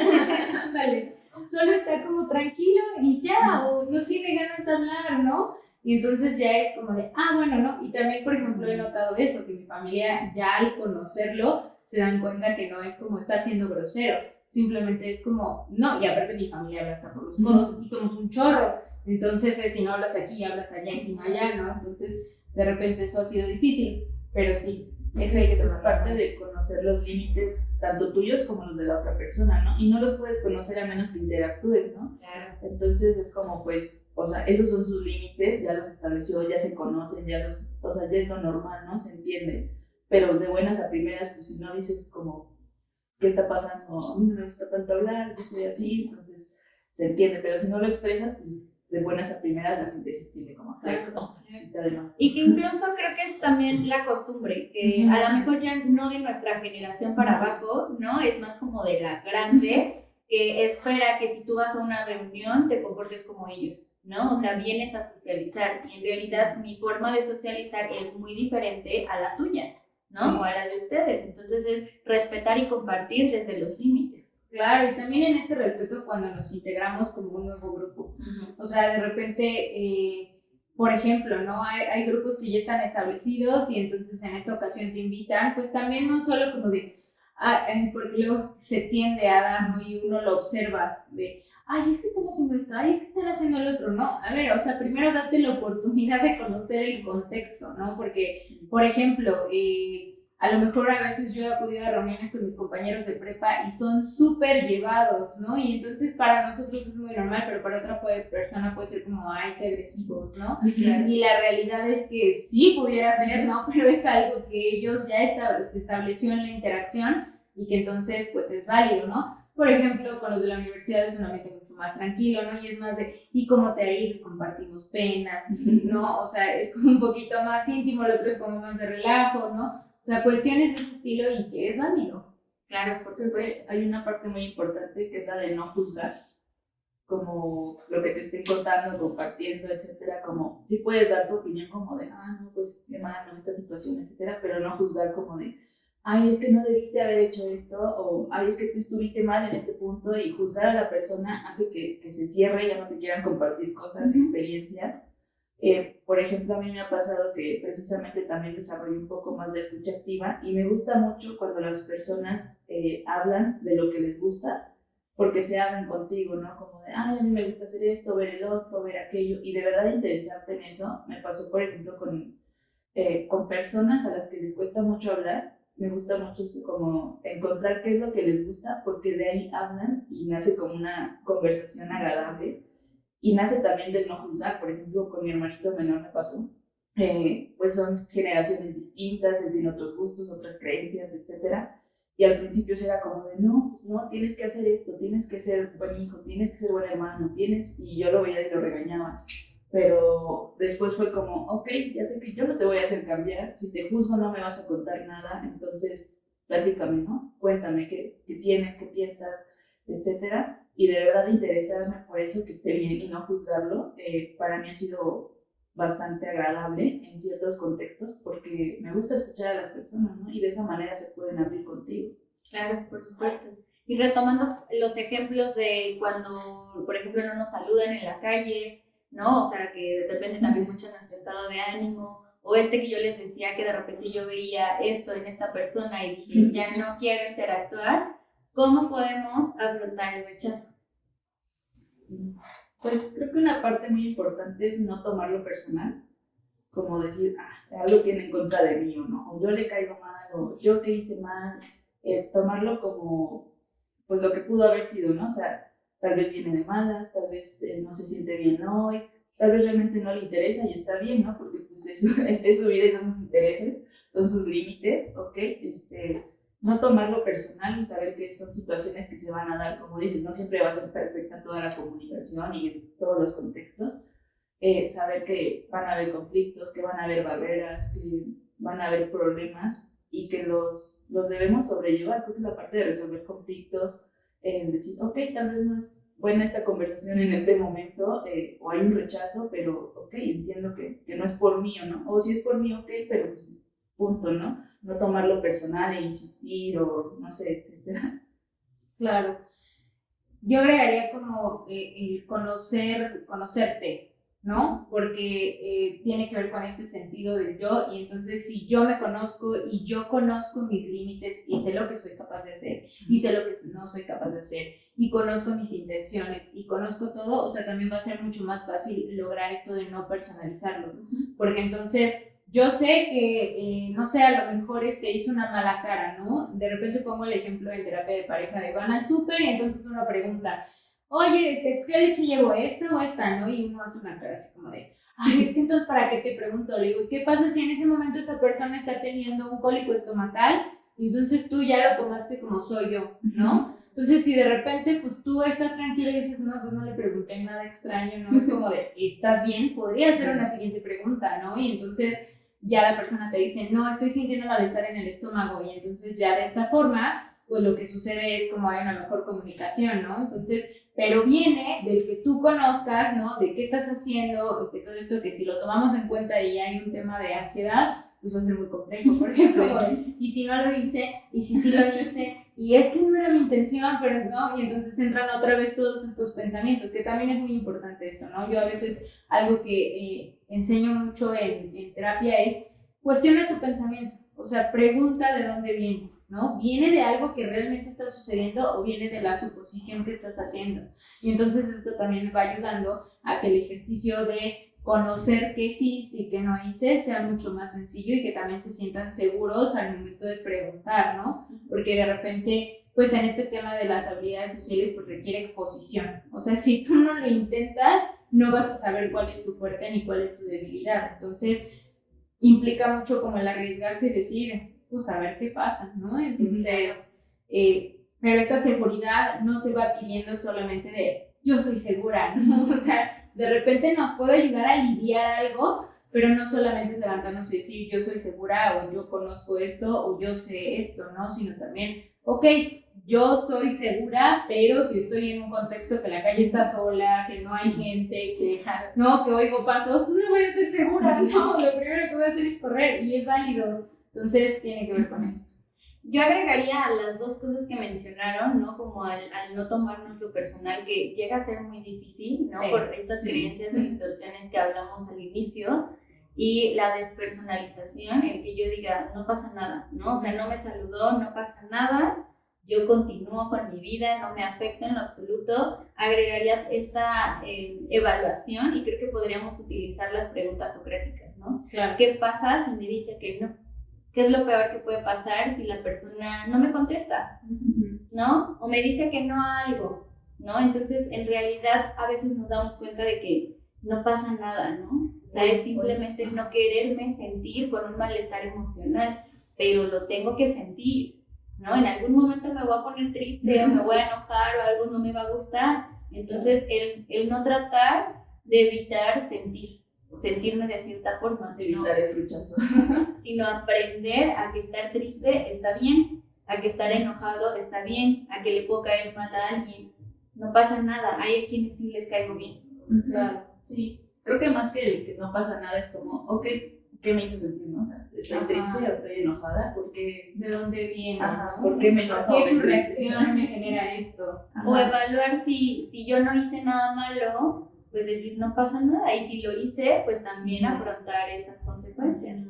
ándale, solo está como tranquilo y ya, o no tiene ganas de hablar, ¿no? Y entonces ya es como de, bueno, ¿no? Y también, por ejemplo, he notado eso, que mi familia ya al conocerlo se dan cuenta que no es como está siendo grosero, simplemente es como, no, y aparte mi familia habla hasta por los codos, y somos un chorro, entonces si no hablas aquí, hablas allá y si no allá, ¿no? Entonces, de repente eso ha sido difícil, pero sí, eso hay que Es tomar. parte de conocer los límites, tanto tuyos como los de la otra persona, ¿no? Y no los puedes conocer a menos que interactúes, ¿no? Claro. Entonces es como, pues, o sea, esos son sus límites, ya los estableció, ya se conocen, o sea, ya es lo normal, ¿no? Se entiende. Pero de buenas a primeras, pues si no dices como, ¿qué está pasando? A mí no me gusta tanto hablar, yo soy así, entonces se entiende. Pero si no lo expresas, pues de buenas a primeras la gente se entiende como, claro, sí está de más. Y que incluso creo que es también la costumbre, que a lo mejor ya no de nuestra generación para abajo, ¿no? Es más como de la grande, que espera que si tú vas a una reunión te comportes como ellos, ¿no? O sea, vienes a socializar y en realidad mi forma de socializar es muy diferente a la tuya, ¿no? Sí. O a la de ustedes. Entonces es respetar y compartir desde los límites. Claro, y también en este respeto cuando nos integramos como un nuevo grupo. O sea, de repente, por ejemplo, ¿no? Hay grupos que ya están establecidos y entonces en esta ocasión te invitan, pues también no solo como de, porque luego se tiende a dar, ¿no? Y uno lo observa de, es que están haciendo esto, es que están haciendo el otro, ¿no? A ver, o sea, primero date la oportunidad de conocer el contexto, ¿no? Porque, por ejemplo, a lo mejor a veces yo he acudido a reuniones con mis compañeros de prepa y son súper llevados, ¿no? Y entonces para nosotros es muy normal, pero para otra persona puede ser como, qué agresivos, ¿no? Sí, claro. Y la realidad es que sí pudiera ser, ¿no? Pero es algo que ellos ya se estableció en la interacción y que entonces pues es válido, ¿no? Por ejemplo, con los de la universidad es un ambiente mucho más tranquilo, ¿no? Y es más de, ¿y cómo te ha ido? Compartimos penas, ¿no? O sea, es como un poquito más íntimo, el otro es como más de relajo, ¿no? O sea, cuestiones de ese estilo y que es válido. Claro, por supuesto. Hay una parte muy importante que es la de no juzgar, como lo que te estén contando, compartiendo, etcétera, como sí puedes dar tu opinión como de, no, pues qué mal, no, esta situación, etcétera, pero no juzgar como de, es que no debiste haber hecho esto, o es que tú estuviste mal en este punto, y juzgar a la persona hace que se cierre, ya no te quieran compartir cosas, experiencias. Por ejemplo, a mí me ha pasado que precisamente también desarrollé un poco más de escucha activa y me gusta mucho cuando las personas hablan de lo que les gusta, porque se abren contigo, ¿no? Como de, a mí me gusta hacer esto, ver el otro, ver aquello, y de verdad interesarte en eso. Me pasó, por ejemplo, con personas a las que les cuesta mucho hablar. Me gusta mucho como encontrar qué es lo que les gusta, porque de ahí hablan y nace como una conversación agradable. Y nace también del no juzgar. Por ejemplo, con mi hermanito menor me pasó, pues son generaciones distintas, él tiene otros gustos, otras creencias, etcétera, y al principio era como de, no, pues no, tienes que hacer esto, tienes que ser buen hijo, tienes que ser buen hermano, y yo lo veía y lo regañaba, pero después fue como, ok, ya sé que yo no te voy a hacer cambiar, si te juzgo no me vas a contar nada, entonces platícame, ¿no? Cuéntame qué tienes, qué piensas, etcétera. Y de verdad interesarme por eso, que esté bien y no juzgarlo, para mí ha sido bastante agradable en ciertos contextos, porque me gusta escuchar a las personas, ¿no? Y de esa manera se pueden abrir contigo. Claro, por supuesto. Y retomando los ejemplos de cuando, por ejemplo, no nos saludan en la calle, ¿no? O sea, que depende también mucho de nuestro estado de ánimo, o que yo les decía que de repente yo veía esto en esta persona y dije, ya no quiero interactuar, ¿cómo podemos afrontar el rechazo? Pues creo que una parte muy importante es no tomarlo personal, como decir, algo tiene en contra de mí o no, o yo le caigo mal, o yo que hice mal, tomarlo como pues lo que pudo haber sido, ¿no? O sea, tal vez viene de malas, tal vez no se siente bien hoy, tal vez realmente no le interesa y está bien, ¿no? Porque pues es su vida y son sus intereses, son sus límites, ¿ok? No tomarlo personal y saber que son situaciones que se van a dar, como dices, no siempre va a ser perfecta toda la comunicación y en todos los contextos, saber que van a haber conflictos, que van a haber barreras, que van a haber problemas y que los debemos sobrellevar. Creo que es la parte de resolver conflictos, decir, ok, tal vez no es buena esta conversación en este momento, o hay un rechazo, pero ok, entiendo que no es por mí o no, o si es por mí, ok, pero pues, punto, ¿no? No tomarlo personal e insistir o no sé, etcétera. Claro. Yo agregaría como el conocerte, ¿no? Porque tiene que ver con este sentido del yo, y entonces si yo me conozco y yo conozco mis límites y sé lo que soy capaz de hacer y sé lo que no soy capaz de hacer y conozco mis intenciones y conozco todo, o sea, también va a ser mucho más fácil lograr esto de no personalizarlo, porque entonces yo sé que, no sé, a lo mejor hizo una mala cara, ¿no? De repente pongo el ejemplo en terapia de pareja de van al súper y entonces uno pregunta, oye, ¿qué leche llevo, esta o esta, no? Y uno hace una cara así como de, ay, es que entonces, ¿para qué te pregunto? Le digo, ¿qué pasa si en ese momento esa persona está teniendo un cólico estomacal? Y entonces tú ya lo tomaste como soy yo, ¿no? Entonces, si de repente, pues tú estás tranquilo y dices, no, pues no le pregunté nada extraño, ¿no? Es como de, ¿estás bien? Podría ser una siguiente pregunta, ¿no? Y entonces ya la persona te dice, no, estoy sintiendo malestar en el estómago, y entonces ya de esta forma, pues lo que sucede es como hay una mejor comunicación, ¿no? Entonces, pero viene del que tú conozcas, ¿no? De qué estás haciendo, de todo esto que si lo tomamos en cuenta y hay un tema de ansiedad, pues va a ser muy complejo, porque es como, y si no lo hice, y si sí lo hice, y es que no era mi intención, pero no, y entonces entran otra vez todos estos pensamientos, que también es muy importante eso, ¿no? Yo a veces algo que enseño mucho en terapia es cuestiona tu pensamiento, o sea, pregunta de dónde viene, ¿no? ¿Viene de algo que realmente está sucediendo o viene de la suposición que estás haciendo? Y entonces esto también va ayudando a que el ejercicio de conocer qué sí, qué no hice, sea mucho más sencillo y que también se sientan seguros al momento de preguntar, ¿no? Porque de repente, pues en este tema de las habilidades sociales, pues requiere exposición. O sea, si tú no lo intentas, no vas a saber cuál es tu fuerte ni cuál es tu debilidad. Entonces, implica mucho como el arriesgarse y decir, pues a ver qué pasa, ¿no? Entonces, pero esta seguridad no se va adquiriendo solamente de yo soy segura, ¿no? O sea, de repente nos puede ayudar a aliviar algo, pero no solamente levantarnos y decir yo soy segura o yo conozco esto o yo sé esto, ¿no? Sino también, ok, yo soy segura, pero si estoy en un contexto que la calle está sola, que no hay gente, que oigo pasos, pues no voy a ser segura, no, lo primero que voy a hacer es correr y es válido. Entonces tiene que ver con esto. Yo agregaría a las dos cosas que mencionaron, ¿no? Como al no tomarnos lo personal, que llega a ser muy difícil, ¿no? Sí. Por estas creencias y distorsiones que hablamos al inicio, y la despersonalización, el que yo diga, no pasa nada, ¿no? O sea, no me saludó, no pasa nada, yo continúo con mi vida, no me afecta en lo absoluto. Agregaría esta evaluación y creo que podríamos utilizar las preguntas socráticas, ¿no? Claro. ¿Qué pasa si me dice que no? ¿Qué es lo peor que puede pasar si la persona no me contesta, ¿no? O me dice que no a algo, ¿no? Entonces, en realidad, a veces nos damos cuenta de que no pasa nada, ¿no? O sea, es simplemente no quererme sentir con un malestar emocional, pero lo tengo que sentir, ¿no? En algún momento me voy a poner triste o me voy a enojar o algo no me va a gustar. Entonces, el no tratar de evitar sentirme de cierta forma, evitar el rechazo, sino aprender a que estar triste está bien, a que estar enojado está bien, a que le puedo caer mal a alguien, no pasa nada, hay a quienes sí les caigo bien. Claro, sí, creo que más que no pasa nada es como, ok, ¿qué me hizo sentir? ¿No? O sea, ¿Estoy Ajá. triste o estoy enojada? ¿Por qué? ¿De dónde viene? Ajá, ¿no? ¿por qué me O sea, enojo? ¿por qué su Me reacción me genera esto? Ajá. O evaluar si yo no hice nada malo, pues decir no pasa nada. Y si lo hice, pues también afrontar esas consecuencias.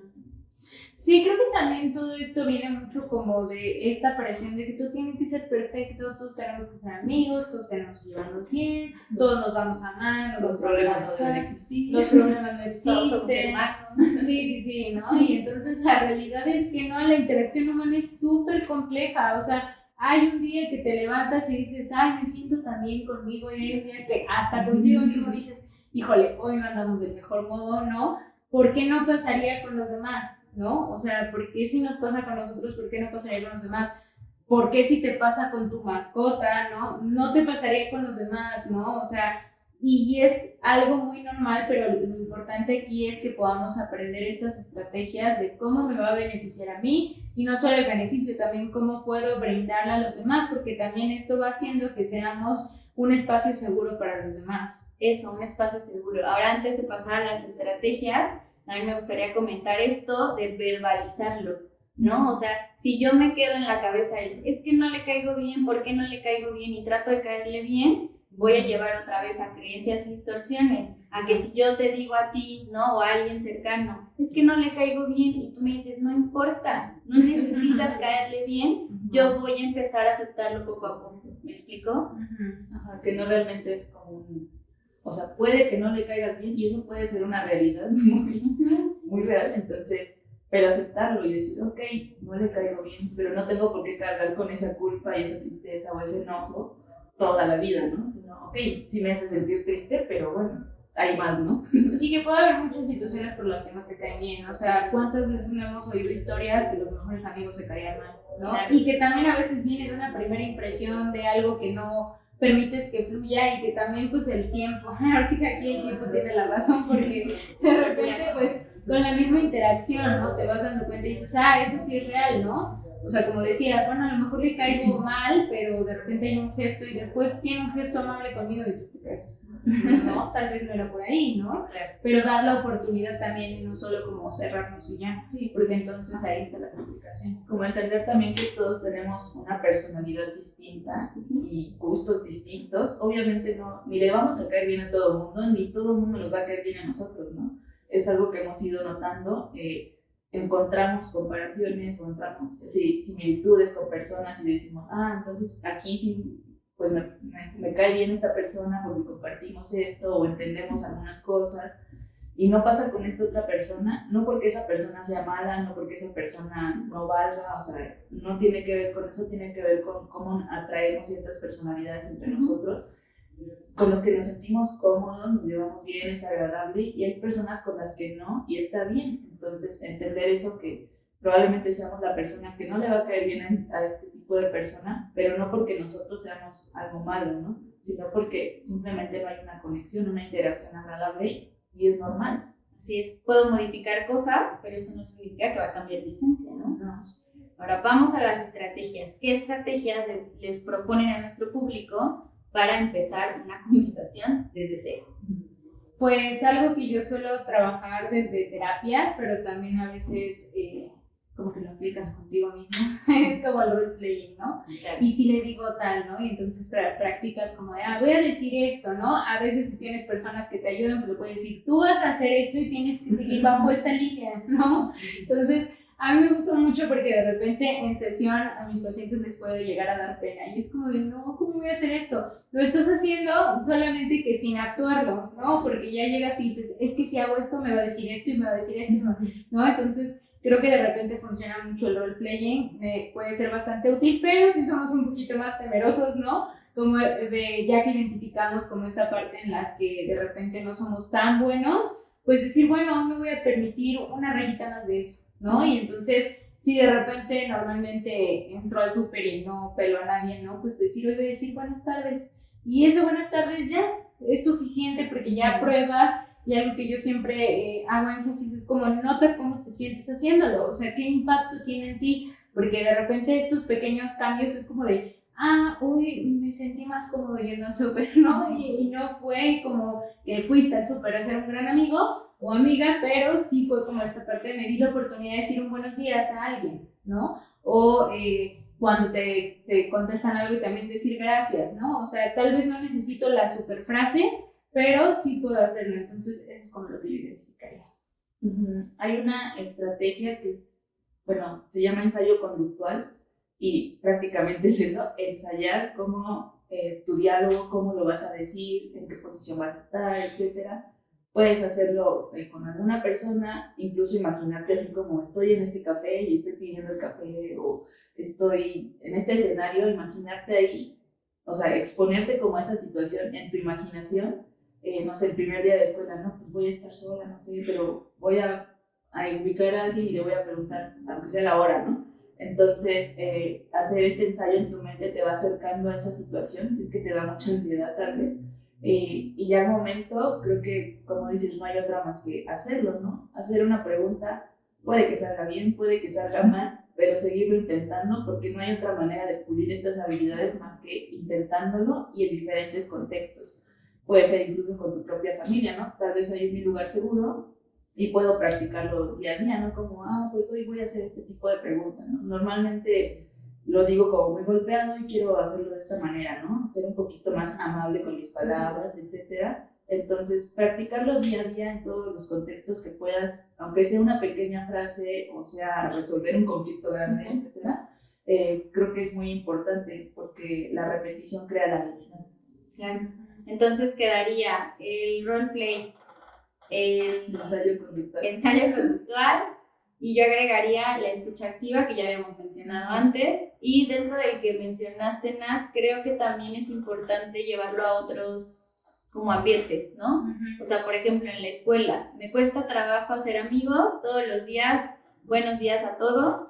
Sí, creo que también todo esto viene mucho como de esta presión de que tú tienes que ser perfecto, todos tenemos que ser amigos, todos tenemos que llevarnos bien, todos nos vamos a amar, Los problemas no deben existir. los problemas no Todos somos existen. hermanos. Sí, ¿no? Y entonces la realidad es que no, la interacción humana es súper compleja, o sea, hay un día que te levantas y dices, ay, me siento tan bien conmigo, y hay un día que hasta contigo mismo dices, híjole, hoy no andamos del mejor modo, ¿no? ¿Por qué no pasaría con los demás? ¿No? O sea, ¿por qué si nos pasa con nosotros, por qué no pasaría con los demás? ¿Por qué si te pasa con tu mascota, no? No te pasaría con los demás, ¿no? O sea, y es algo muy normal, pero lo importante aquí es que podamos aprender estas estrategias de cómo me va a beneficiar a mí y no solo el beneficio, también cómo puedo brindarle a los demás, porque también esto va haciendo que seamos un espacio seguro para los demás. Eso, un espacio seguro. Ahora, antes de pasar a las estrategias, a mí me gustaría comentar esto de verbalizarlo, ¿no? O sea, si yo me quedo en la cabeza, es que no le caigo bien, ¿por qué no le caigo bien? Y trato de caerle bien, voy a llevar otra vez a creencias y distorsiones. A que si yo te digo a ti, ¿no? O a alguien cercano, es que no le caigo bien y tú me dices, no importa, no necesitas caerle bien, yo voy a empezar a aceptarlo poco a poco. ¿Me explico? Ajá, que no realmente es como o sea, puede que no le caigas bien y eso puede ser una realidad muy real, entonces, pero aceptarlo y decir, ok, no le caigo bien, pero no tengo por qué cargar con esa culpa y esa tristeza o ese enojo toda la vida, ¿no? Sino, ok, sí me hace sentir triste, pero bueno, hay más, ¿no? Y que puede haber muchas situaciones por las que no te caen bien, o sea, ¿cuántas veces no hemos oído historias que los mejores amigos se caían mal, ¿no? Claro. Y que también a veces viene de una primera impresión de algo que no permites que fluya y que también pues el tiempo, ahora sí que aquí el tiempo tiene la razón porque de repente pues con la misma interacción, ¿no? Te vas dando cuenta y dices, ah, eso sí es real, ¿no? O sea, como decías, bueno, a lo mejor le caigo mal, pero de repente hay un gesto y después tiene un gesto amable conmigo y entonces te quedas, ¿no? Tal vez no era por ahí, ¿no? Sí, claro. Pero dar la oportunidad también y no solo como cerrarnos y ya, Sí, porque entonces ahí está la complicación. como entender también que todos tenemos una personalidad distinta y gustos distintos. Obviamente no, ni le vamos a caer bien a todo el mundo, ni todo el mundo nos va a caer bien a nosotros, ¿no? Es algo que hemos ido notando. Encontramos comparaciones, encontramos similitudes con personas y decimos, ah, entonces aquí sí, pues me cae bien esta persona porque compartimos esto o entendemos algunas cosas. Y no pasa con esta otra persona, no porque esa persona sea mala, no porque esa persona no valga, o sea, no tiene que ver con eso, tiene que ver con cómo atraemos ciertas personalidades entre nosotros, con los que nos sentimos cómodos, nos llevamos bien, es agradable, y hay personas con las que no, y está bien. Entonces, entender eso, que probablemente seamos la persona que no le va a caer bien a este tipo de persona, pero no porque nosotros seamos algo malo, ¿no? Sino porque simplemente no hay una conexión, una interacción agradable, y es normal. Así es, puedo modificar cosas, pero eso no significa que va a cambiar mi esencia, ¿no? No. Ahora vamos a las estrategias. ¿Qué estrategias les proponen a nuestro público para empezar una conversación desde cero? Pues algo que yo suelo trabajar desde terapia, pero también a veces como que lo aplicas contigo mismo, es como el role-playing, ¿no? Claro. Y si le digo tal, ¿no? Y entonces practicas como de, voy a decir esto, ¿no? A veces si tienes personas que te ayudan, pues lo puedes decir, tú vas a hacer esto y tienes que seguir bajo esta línea, ¿no? Entonces, a mí me gusta mucho porque de repente en sesión a mis pacientes les puede llegar a dar pena y es como de, no, ¿cómo voy a hacer esto? Lo estás haciendo solamente que sin actuarlo, ¿no? Porque ya llegas y dices, es que si hago esto me va a decir esto y me va a decir esto, ¿no? Entonces, creo que de repente funciona mucho el role-playing, puede ser bastante útil, pero si somos un poquito más temerosos, ¿no? Como ya que identificamos como esta parte en las que de repente no somos tan buenos, pues decir, bueno, me voy a permitir una rayita más de eso, ¿no? Y entonces, si de repente normalmente entro al súper y no pelo a nadie, ¿no? Pues decir, hoy voy a decir buenas tardes. Y eso buenas tardes ya es suficiente porque ya pruebas. Y algo que yo siempre hago énfasis es como nota cómo te sientes haciéndolo, o sea, qué impacto tiene en ti, porque de repente estos pequeños cambios es como de, hoy me sentí más cómodo yendo al súper, ¿no? Y no fue como que fuiste al súper a ser un gran amigo, o amiga, pero sí fue como esta parte de me di la oportunidad de decir un buenos días a alguien, ¿no? O cuando te contestan algo y también decir gracias, ¿no? O sea, tal vez no necesito la super frase, pero sí puedo hacerlo. Entonces, eso es como lo que yo identificaría. Hay una estrategia que es, bueno, se llama ensayo conductual y prácticamente es eso, ensayar cómo tu diálogo, cómo lo vas a decir, en qué posición vas a estar, etcétera. Puedes hacerlo con alguna persona, incluso imaginarte así como estoy en este café y estoy pidiendo el café, o estoy en este escenario, imaginarte ahí, o sea, exponerte como a esa situación en tu imaginación. No sé, el primer día de escuela, no, pues voy a estar sola, no sé, pero voy a ubicar a alguien y le voy a preguntar, aunque sea la hora, ¿no? Entonces, hacer este ensayo en tu mente te va acercando a esa situación, si es que te da mucha ansiedad tal vez, y ya al momento, creo que, como dices, no hay otra más que hacerlo, ¿no? Hacer una pregunta, puede que salga bien, puede que salga mal, pero seguirlo intentando, porque no hay otra manera de pulir estas habilidades más que intentándolo y en diferentes contextos. Puede ser incluso con tu propia familia, ¿no? Tal vez ahí es mi lugar seguro y puedo practicarlo día a día, ¿no? Como, pues hoy voy a hacer este tipo de preguntas, ¿no? Normalmente lo digo como muy golpeado y quiero hacerlo de esta manera, ¿no? Ser un poquito más amable con mis palabras, etcétera. Entonces, practicarlo día a día en todos los contextos que puedas, aunque sea una pequeña frase, o sea, resolver un conflicto grande, etcétera, creo que es muy importante porque la repetición crea la habilidad. Claro. Entonces quedaría el roleplay, el ensayo conductual, y yo agregaría la escucha activa que ya habíamos mencionado antes, y dentro del que mencionaste, Nat, creo que también es importante llevarlo a otros como ambientes, ¿no? O sea, por ejemplo, en la escuela, me cuesta trabajo hacer amigos todos los días, buenos días a todos,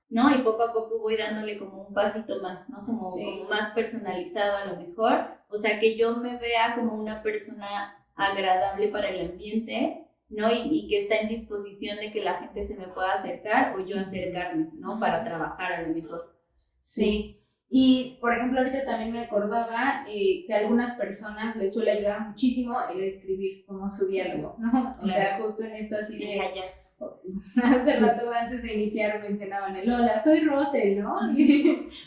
¿no? Y poco a poco voy dándole como un pasito más, ¿no? Como más personalizado a lo mejor. O sea, que yo me vea como una persona agradable para el ambiente, ¿no? Y que está en disposición de que la gente se me pueda acercar o yo acercarme, ¿no? Para trabajar a lo mejor. Sí. Y, por ejemplo, ahorita también me acordaba que a algunas personas les suele ayudar muchísimo el escribir como su diálogo, ¿no? O sea, justo en esto así de... Hace rato antes de iniciar mencionaban el hola, soy Rosel, ¿no?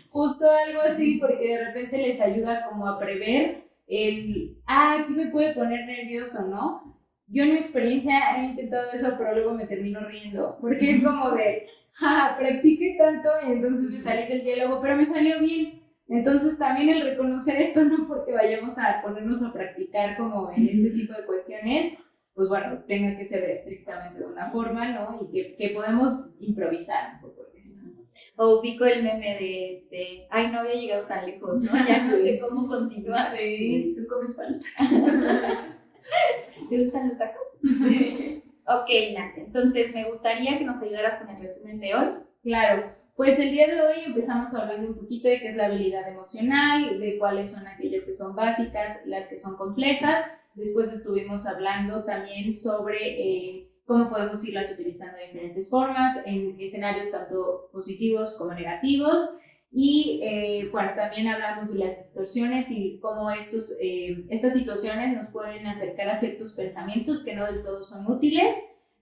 Justo algo así, porque de repente les ayuda como a prever el, ¿qué me puede poner nervioso, no? Yo en mi experiencia he intentado eso, pero luego me termino riendo, porque es como de, practiqué tanto y entonces me salió el diálogo, pero me salió bien. Entonces también el reconocer esto, no porque vayamos a ponernos a practicar como en este tipo de cuestiones, pues bueno, tenga que ser estrictamente de una forma, ¿no? Y que podemos improvisar un poco en esto. O ubico el meme de no había llegado tan lejos, ¿no? Ya no sé cómo continuar. Sí. ¿Tú comes pan? ¿Te gustan los tacos? Sí. Ok, Nat, entonces me gustaría que nos ayudaras con el resumen de hoy. Claro, pues el día de hoy empezamos hablando un poquito de qué es la habilidad emocional, de cuáles son aquellas que son básicas, las que son complejas. Después estuvimos hablando también sobre cómo podemos irlas utilizando de diferentes formas, en escenarios tanto positivos como negativos. Y bueno, también hablamos de las distorsiones y cómo estas situaciones nos pueden acercar a ciertos pensamientos que no del todo son útiles.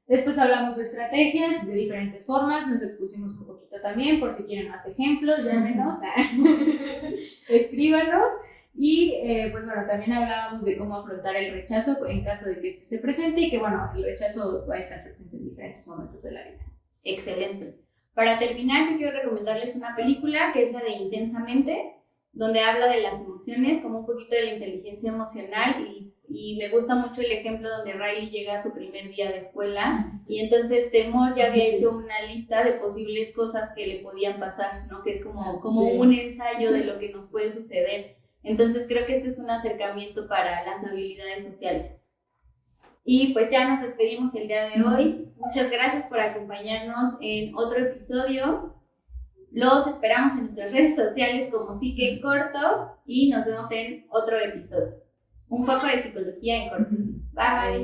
Después hablamos de estrategias de diferentes formas, nos expusimos un poquito también, por si quieren más ejemplos, llámenos, escríbanos. Y pues bueno, también hablábamos de cómo afrontar el rechazo en caso de que este se presente y que bueno, el rechazo va a estar presente en diferentes momentos de la vida. Excelente. Para terminar, yo quiero recomendarles una película que es la de Intensamente, donde habla de las emociones, como un poquito de la inteligencia emocional, y me gusta mucho el ejemplo donde Riley llega a su primer día de escuela y entonces Temor ya había hecho una lista de posibles cosas que le podían pasar, ¿no? Que es como un ensayo de lo que nos puede suceder. Entonces creo que este es un acercamiento para las habilidades sociales. Y pues ya nos despedimos el día de hoy. Muchas gracias por acompañarnos en otro episodio. Los esperamos en nuestras redes sociales como Psique Corto y nos vemos en otro episodio. Un poco de psicología en corto. Bye.